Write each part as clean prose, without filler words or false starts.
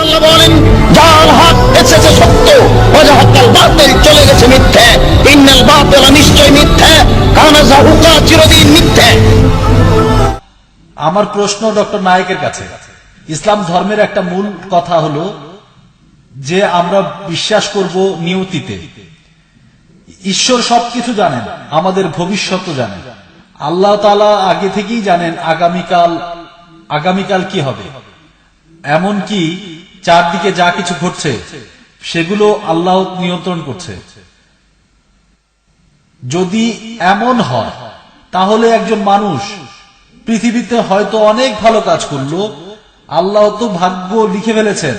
আল্লাহ বলেন, যার হক এসেছে সত্য, ওয়াজাহাকাল বাতিল, চলে গেছে মিথ্যে। ইন্নাল বাতিলা, নিশ্চয় মিথ্যে, কানা যাহুকা, চিরদিন মিথ্যে। আমার প্রশ্ন ডক্টর নায়েকের কাছে। ইসলাম ধর্মের একটা মূল কথা হলো যে আমরা বিশ্বাস করব নিয়তিতে। ঈশ্বর সবকিছু জানেন, আমাদের ভবিষ্যৎ জানেন। আল্লাহ তাআলা আগে থেকেই জানেন আগামীকাল কি হবে। এমনকি চারদিকে যা কিছু ঘটছে সেগুলো আল্লাহ নিয়ন্ত্রণ করছে। যদি এমন হয় তাহলে একজন মানুষ পৃথিবীতে হয়তো অনেক ভালো কাজ করলো, আল্লাহ তো ভাগ্য লিখে ফেলেছেন,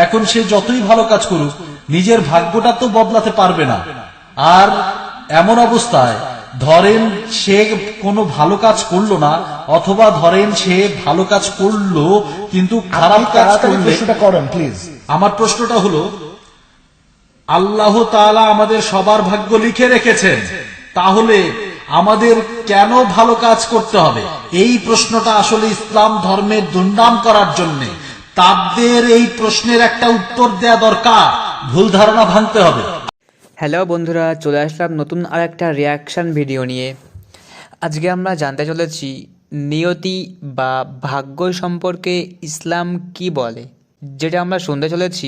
এখন সে যতই ভালো কাজ করুক নিজের ভাগ্যটা তো বদলাতে পারবে না। আর এমন অবস্থায় ধরেন সে কোনো ভালো কাজ করলো না, অথবা ধরেন সে ভালো কাজ করলো কিন্তু খারাপ কাজ করলে, আমার প্রশ্নটা হলো, আল্লাহ তাআলা আমাদের সবার ভাগ্য লিখে রেখেছেন, তাহলে আমাদের কেন ভালো কাজ করতে হবে? এই প্রশ্নটা আসলে ইসলাম ধর্মের দুর্নাম করার জন্য তাদের এই প্রশ্নের একটা উত্তর দেয়া দরকার, ভুল ধারণা ভাঙতে হবে। হ্যালো বন্ধুরা, চলে আসলাম নতুন আর একটা রিয়াকশান ভিডিও নিয়ে। আজকে আমরা জানতে চলেছি নিয়তি বা ভাগ্য সম্পর্কে ইসলাম কি বলে, যেটা আমরা শুনতে চলেছি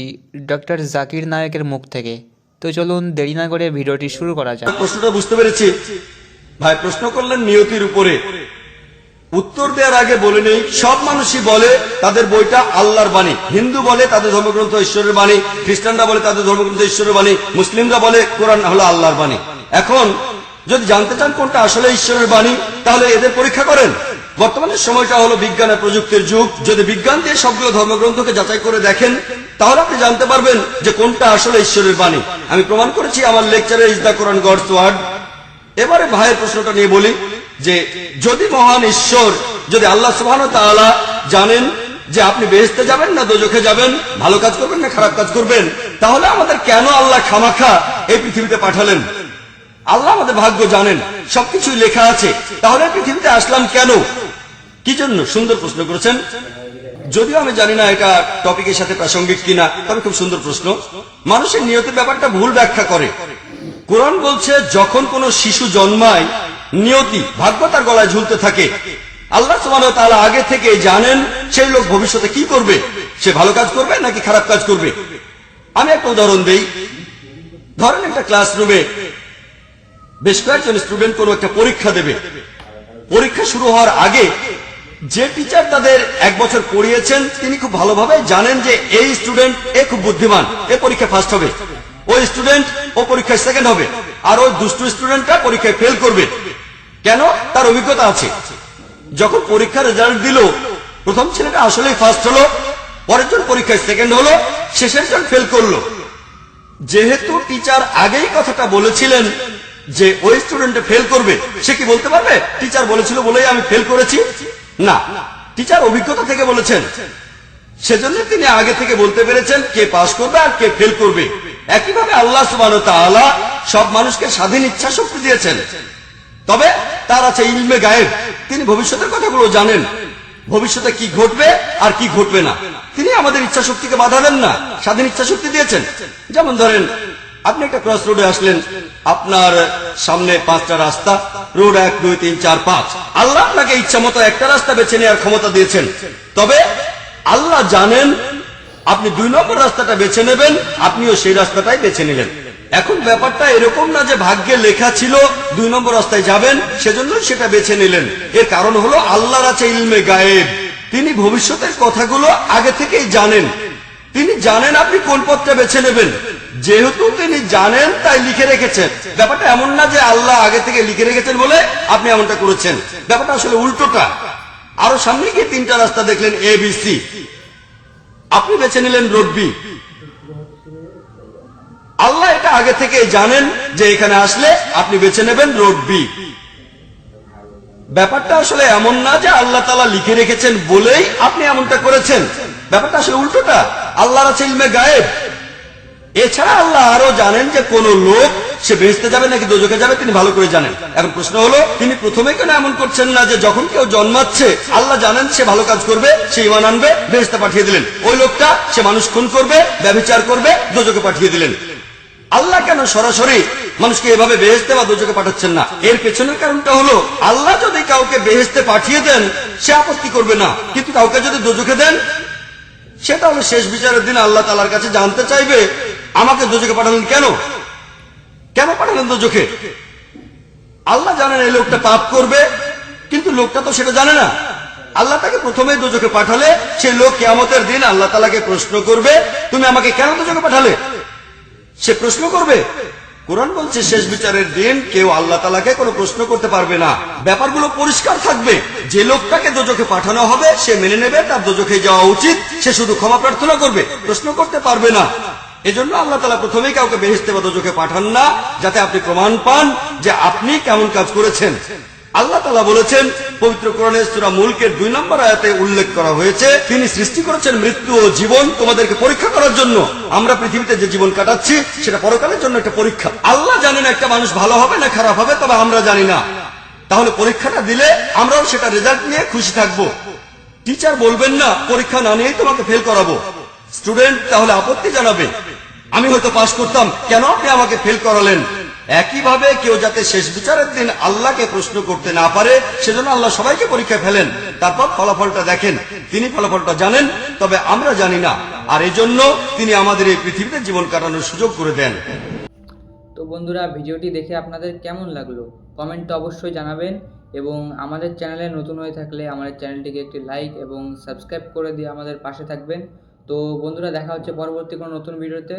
ডক্টর জাকির নায়েকের মুখ থেকে। তো চলুন দেরি না করে ভিডিওটি শুরু করা যাক। প্রশ্নটা বুঝতে পেরেছি। ভাই প্রশ্ন করলেন নিয়তির উপরে, উত্তর দেওয়ার আগে বলে নেই, সব মানুষই বলে তাদের বইটা আল্লাহর বাণী। হিন্দু বলে তাদের ধর্মগ্রন্থ ঈশ্বরের বাণী, খ্রিস্টানরা বলে তাদের ধর্মগ্রন্থ ঈশ্বরের বাণী, মুসলিমরা বলে কোরআন হলো আল্লাহর বাণী। এখন যদি জানতে চান কোনটা আসলে ঈশ্বরের বাণী, তাহলে এদের পরীক্ষা করেন। বর্তমানে সময়টা হলো বিজ্ঞান আর প্রযুক্তির যুগ। যদি বিজ্ঞান দিয়ে সবগুলো ধর্মগ্রন্থকে যাচাই করে দেখেন, তাহলে আপনি জানতে পারবেন যে কোনটা আসলে ঈশ্বরের বাণী। আমি প্রমাণ করেছি আমার লেকচারে, ইজ দ্য কোরআন গডস ওয়ার্ড। এবারে ভাইয়ের প্রশ্নটা নিয়ে বলি যে যদি মহান ঈশ্বর, যদি আল্লাহ সুবহানাহু ওয়া তাআলা জানেন যে আপনি বেহেশতে যাবেন না দোজখে যাবেন, ভালো কাজ করবেন না খারাপ কাজ করবেন, তাহলে আমাদের কেন আল্লাহ খামাখা এই পৃথিবীতে পাঠালেন? আল্লাহ আমাদের ভাগ্য জানেন, সবকিছুই লেখা আছে, তাহলে পৃথিবীতে আসলাম কেন, কি জন্য? সুন্দর প্রশ্ন করেছেন। যদিও আমি জানি না এটা টপিকের সাথে প্রাসঙ্গিক কিনা, তবে খুব সুন্দর প্রশ্ন। মানুষের নিয়তের ব্যাপারটা ভুল ব্যাখ্যা করে। কোরআন বলছে যখন কোনো শিশু জন্মায় নিয়তি, ভাগ্য তার গলায় ঝুলতে থাকে। আল্লাহ সুবহানাহু ওয়া তাআলা আগে থেকে জানেন সেই লোক ভবিষ্যতে কি করবে, সে ভালো কাজ করবে নাকি খারাপ কাজ করবে। আমি একটা উদাহরণ দেই। ধরেন একটা ক্লাসরুমে বেশ কয়েকজন স্টুডেন্ট কোনো একটা পরীক্ষা দেবে। পরীক্ষা শুরু হওয়ার আগে যে টিচার তাদের এক বছর পড়িয়েছেন তিনি খুব ভালোভাবে জানেন যে এই স্টুডেন্ট এ খুব বুদ্ধিমান, এ পরীক্ষা ফার্স্ট হবে, ওই স্টুডেন্ট ও পরীক্ষায় সেকেন্ড হবে, আর ওই দুষ্টু স্টুডেন্টটা পরীক্ষায় ফেল করবে। কেন? তার অভিজ্ঞতা আছে। যখন পরীক্ষার রেজাল্ট দিল, প্রথম ছেলেটা আসলেই ফার্স্ট হলো, পরের জন পরীক্ষায় সেকেন্ড হলো, শেষের জন ফেল করলো। যেহেতু টিচার আগেই কথাটা বলেছিলেন যে ওই স্টুডেন্টে ফেল করবে, সে কি বলতে পারবে টিচার বলেছিল বলেই আমি ফেল করেছি? না, টিচার অভিজ্ঞতা থেকে বলেছেন, সেজন্য তিনি আগে থেকে বলতে পেরেছেন কে পাস করবে আর কে ফেল করবে। একইভাবে আল্লাহ সুবহানাহু ওয়া তাআলা সব মানুষকে স্বাধীন ইচ্ছা শক্তি দিয়েছেন, তবে তার আছে ইলমে গায়েব। তিনি ভবিষ্যতের কথাগুলো জানেন, ভবিষ্যতে কি ঘটবে আর কি ঘটবে না। তিনি আমাদের ইচ্ছা শক্তিকে বাধা দেন না, স্বাধীন ইচ্ছা শক্তি দিয়েছেন। যেমন ধরেন আপনি একটা ক্রস রোডে আসলেন, আপনার সামনে 5টা রাস্তা, রোড 1, 2, 3, 4, 5। আল্লাহ আপনাকে ইচ্ছা মতো একটা রাস্তা বেছে নেওয়ার ক্ষমতা দিয়েছেন, তবে আল্লাহ জানেন আপনি 2 নম্বর রাস্তাটা বেছে নেবেন, আপনিও সেই রাস্তাটাই বেছে নিলেন। এখন ব্যাপারটা এরকম না যে ভাগ্যে লেখা ছিল 2 নম্বর রাস্তায় যাবেন, সেজন্য সেটা বেছে নিলেন। এর কারণ হলো আল্লাহর আছে ইলমে গায়েব। তিনি ভবিষ্যতের কথাগুলো আগে থেকেই জানেন। তিনি জানেন আপনি কোন পথটা বেছে নেবেন। যেহেতু তিনি জানেন তাই লিখে রেখেছেন। ব্যাপারটা এমন না যে আল্লাহ আগে থেকে লিখে রেখেছেন বলে আপনি এমনটা করেছেন। ব্যাপারটা আসলে উল্টোটা। আরো সামনে গিয়ে 3টা রাস্তা দেখলেন এ বি সি, আপনি বেছে নিলেন রোড বি। আল্লাহ এটা আগে থেকে জানেন যে এখানে আসলে আপনি বেছে নেবেন রোড বি। ব্যাপারটা আসলে এমন না যে আল্লাহ তাআলা লিখে রেখেছেন বলেই আপনি এমনটা করেছেন। ব্যাপারটা আসলে উল্টোটা। আল্লাহর আছে ইলমে গায়েব। এছাড়া আল্লাহ আরো জানেন যে কোন লোক সে বেহেশতে যাবে নাকি দোজখে যাবে তিনি ভালো করে জানেন। এখন প্রশ্ন হলো, তিনি প্রথমে কেন এমন করছেন না যে যখন কেউ জন্মাচ্ছে আল্লাহ জানেন সে ভালো কাজ করবে, সে ঈমান আনবে, বেহেশতে পাঠিয়ে দিলেন। ওই লোকটা সে মানুষ খুন করবে, ব্যভিচার করবে, দোজখে পাঠিয়ে দিলেন। আল্লাহ কেন সরাসরি মানুষকে এভাবে বেহেশতে বা দোজখে পাঠাচ্ছেন না? এর পেছনের কারণটা হলো, আল্লাহ যদি কাউকে বেহেশতে পাঠিয়ে দেন সে আপত্তি করবে না, কিন্তু কাউকে যদি দোজখে দেন সেটা হলো শেষ বিচারের দিন আল্লাহ তাআলার কাছে জানতে চাইবে, আমাকে দোজখে পাঠালেন কেন, কেন পাঠালেন দোজখে? আল্লাহ জানেন এই লোকটা পাপ করবে, কিন্তু লোকটা তো সেটা জানে না। আল্লাহ তাকে প্রথমে দোজখে পাঠালে সেই লোক কিয়ামতের দিন আল্লাহ তাআলাকে প্রশ্ন করবে, তুমি আমাকে কেন দোজখে পাঠালে? সে প্রশ্ন করবে। কোরআন বলছে শেষ বিচারের দিন কেউ আল্লাহ তাআলাকে কোনো প্রশ্ন করতে পারবে না, ব্যাপারগুলো পরিষ্কার থাকবে। যে লোকটাকে দোজখে পাঠানো হবে সে মেনে নেবে তার দোজখে যাওয়া উচিত, সে শুধু ক্ষমা প্রার্থনা করবে, প্রশ্ন করতে পারবে না। এজন্য আল্লাহ তাআলা প্রথমেই কাউকে বেহেশতে বা দোজখে পাঠান না, যাতে আপনি প্রমাণ পান যে আপনি কেমন কাজ করেছেন। আল্লাহ তাআলা বলেছেন পবিত্র কোরআনে সূরা মুলকের 2 নম্বর আয়াতে উল্লেখ করা হয়েছে, তিনি সৃষ্টি করেছেন মৃত্যু ও জীবন তোমাদেরকে পরীক্ষা করার জন্য। আমরা পৃথিবীতে যে জীবন কাটাচ্ছি সেটা পরকালের জন্য একটা পরীক্ষা। আল্লাহ জানেন একটা মানুষ ভালো হবে না খারাপ হবে, তবে আমরা জানি না। তাহলে পরীক্ষাটা দিলে আমরাও সেটা রেজাল্ট নিয়ে খুশি থাকবো। টিচার বলবেন না পরীক্ষা না নিয়েই তোমাকে ফেল করাবো, স্টুডেন্ট তাহলে আপত্তি জানাবে, আমি হয়তো পাস করতাম, কেন আপনি আমাকে ফেল করালেন? একইভাবে কেউ যাতে শেষ বিচারের দিন আল্লাহকে প্রশ্ন করতে না পারে সেজন্য আল্লাহ সবাইকে পরীক্ষা ফেলেন, তারপর ফলাফলটা দেখেন। তিনি ফলাফলটা জানেন, তবে আমরা জানি না, আর এজন্য তিনি আমাদের এই পৃথিবীতে জীবন কাটানোর সুযোগ করে দেন। তো বন্ধুরা, ভিডিওটি দেখে আপনাদের কেমন লাগলো কমেন্টে অবশ্যই জানাবেন, এবং আমাদের চ্যানেলে নতুন হয়ে থাকলে আমাদের চ্যানেলটিকে একটি লাইক এবং সাবস্ক্রাইব করে দিয়ে আমাদের পাশে থাকবেন। তো বন্ধুরা, দেখা হচ্ছে পরবর্তী কোনো নতুন ভিডিওতে।